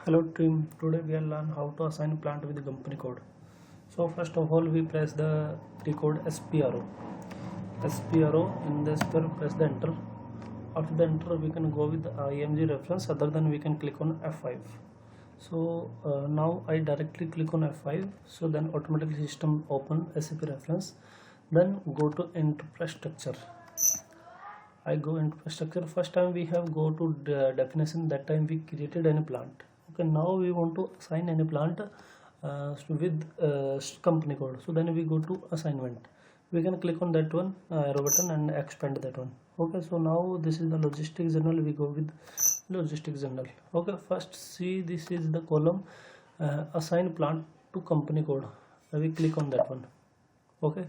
Hello team, today we will learn how to assign plant with the company code. So first of all we press the code SPRO. In the SPRO press the enter. After the enter we can go with the IMG reference, other than we can click on F5. So now I directly click on F5, so then automatically system open SAP reference. Then go to enterprise structure. I go infrastructure. First time we have go to the definition, that time we created any plant. Okay, now we want to assign any plant with company code. So then we go to assignment. We can click on that one arrow button and expand that one. Okay, so now this is the logistics journal. We go with logistics journal. Okay, first see, this is the column assign plant to company code. We click on that one. Okay,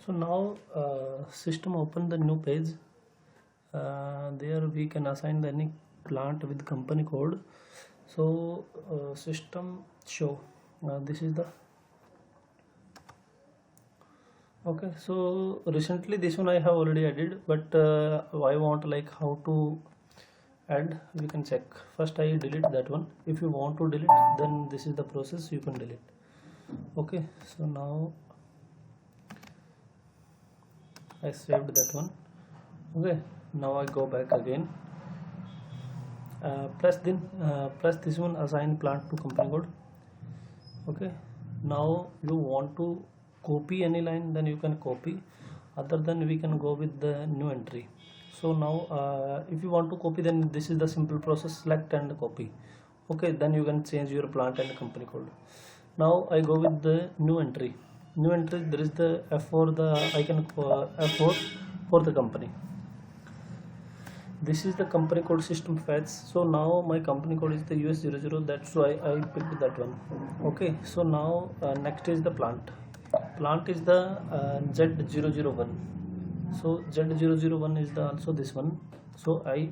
so now system open the new page. There we can assign any plant with company code. So system show this is the okay. So recently this one I have already added, but I want like how to add. We can check. First I delete that one. If you want to delete, then this is the process, you can delete. Okay, so now I saved that one. Okay, now I go back again. Press this one, assign plant to company code. Okay, now you want to copy any line, then you can copy, other than we can go with the new entry. So now if you want to copy, then this is the simple process, select and copy. Okay, then you can change your plant and company code. Now I go with the new entry. There is the F4, the icon F4 for the company. This is the company code system fetch. So now my company code is the US00, that's why I picked that one. Okay, so now next is the plant is the Z001. So Z001 is the also this one, so I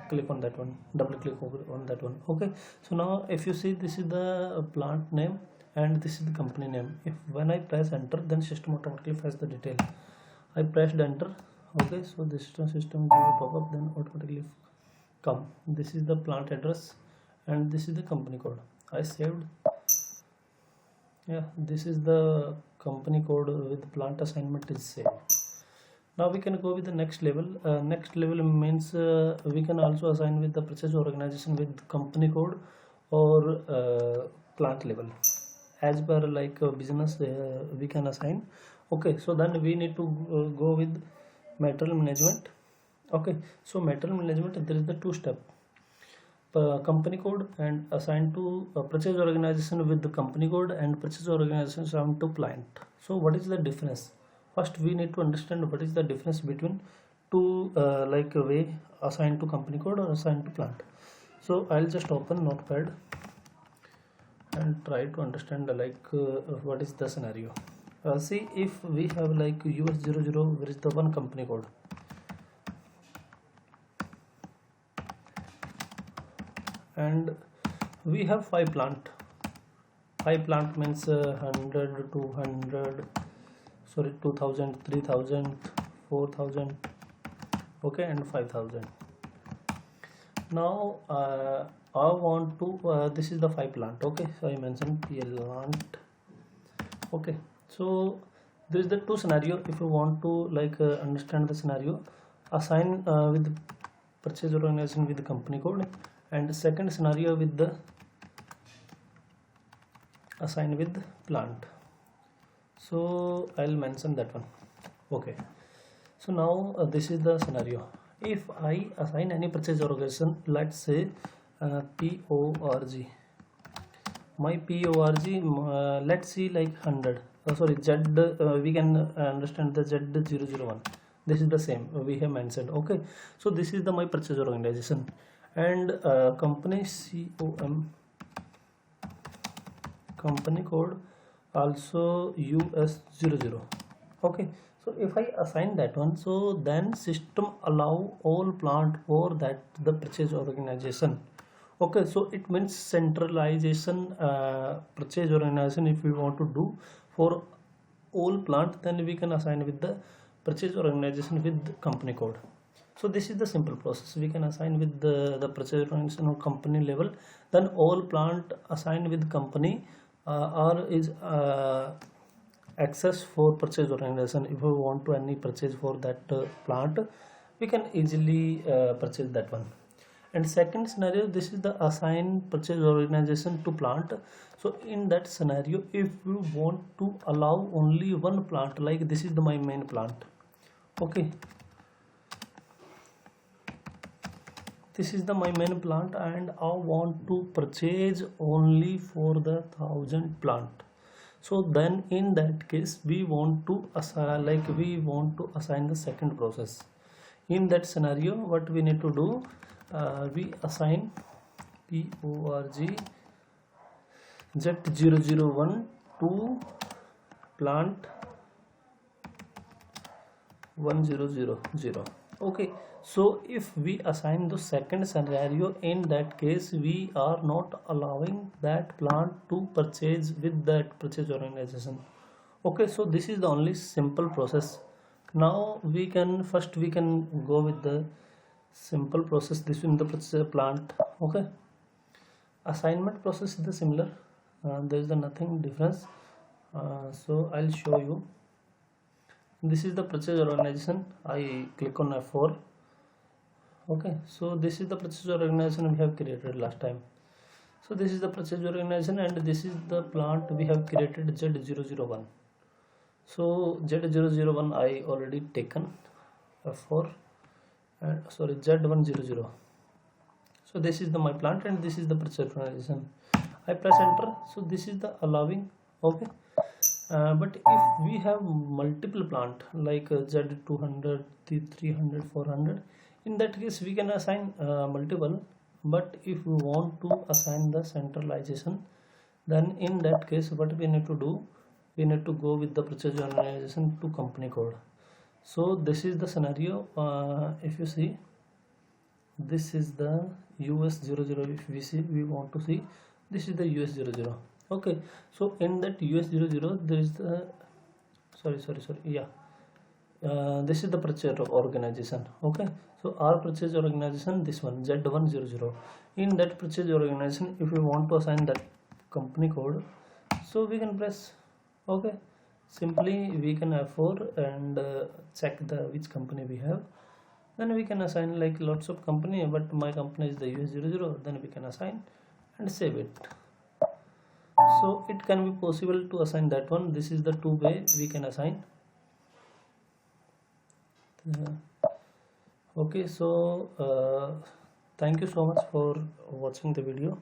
click on that one, double click on that one. Okay, so now if you see, this is the plant name and this is the company name. If when I press enter, then system automatically fetch the detail. I pressed enter. Okay, so this system will pop up, then automatically come. This is the plant address and this is the company code. I saved. Yeah, this is the company code with plant assignment is saved. Now we can go with the next level. Next level means we can also assign with the purchase organization with company code or plant level, as per like business we can assign. Okay, so then we need to go with material management. Okay, so material management, there is the two step, company code and assign to purchase organization with the company code, and purchase organization assigned to client. So what is the difference? First we need to understand what is the difference between two like way assigned to company code or assigned to plant. So I'll just open notepad and try to understand what is the scenario. See, if we have like US00, where is the one company code, and we have 5 plant. 5 plant means 100, 200, sorry, 2000, 3000, 4000, okay, and 5000. Now I want to this is the 5 plant. Okay, so I mentioned plant. Okay, so there is the two scenario. If you want to like understand the scenario, assign with purchase organization with the company code, and second scenario with the assign with plant. So I'll mention that one. Okay, so now this is the scenario. If I assign any purchase organization, let's say PORG, my PORG, let's see like 100, sorry, Z, we can understand the Z001. This is the same we have mentioned. Okay, so this is the my purchase organization, and company COM, company code also US00. Okay, so if I assign that one, so then system allow all plant for that the purchase organization. Okay, so it means centralization purchase organization. If we want to do for all plant, then we can assign with the purchase organization with company code. So this is the simple process. We can assign with the purchase organization on company level, then all plant assigned with company or is access for purchase organization. If we want to any purchase for that plant, we can easily purchase that one. And second scenario, this is the assigned purchase organization to plant. So in that scenario, if we want to allow only one plant, like this is the my main plant, okay, this is the my main plant and I want to purchase only for the 1000 plant. So then in that case we want to assign, like we want to assign the second process. In that scenario, what we need to do, we assign PORG Z001 to plant 1000. Okay, so if we assign the second scenario, in that case we are not allowing that plant to purchase with that purchase organization. Okay, so this is the only simple process. Now we can go with the simple process. This in the purchase plant. Okay, assignment process is the similar. There is the nothing difference. So I'll show you. This is the purchase organization. I click on F4. Okay, so this is the purchase organization we have created last time. So this is the purchase organization and this is the plant we have created, Z001. So Z001 I already taken, F4 and sorry, Z100. So this is the my plant and this is the purchase organization. I press enter. So this is the allowing. Okay, but if we have multiple plant like Z200, 300, 400, in that case we can assign multiple. But if we want to assign the centralization, then in that case what we need to do, we need to go with the purchase organization to company code. So this is the scenario. If you see, this is the US00. If we see, we want to see, this is the US00. Okay, so in that US00 there is the this is the purchase organization. Okay, so our purchase organization, this one Z100. In that purchase organization, if we want to assign that company code, so we can press okay. Simply we can F4 and check the which company we have. Then we can assign like lots of company, but my company is the US00. Then we can assign and save it. So it can be possible to assign that one. This is the two way we can assign. Okay, so thank you so much for watching the video.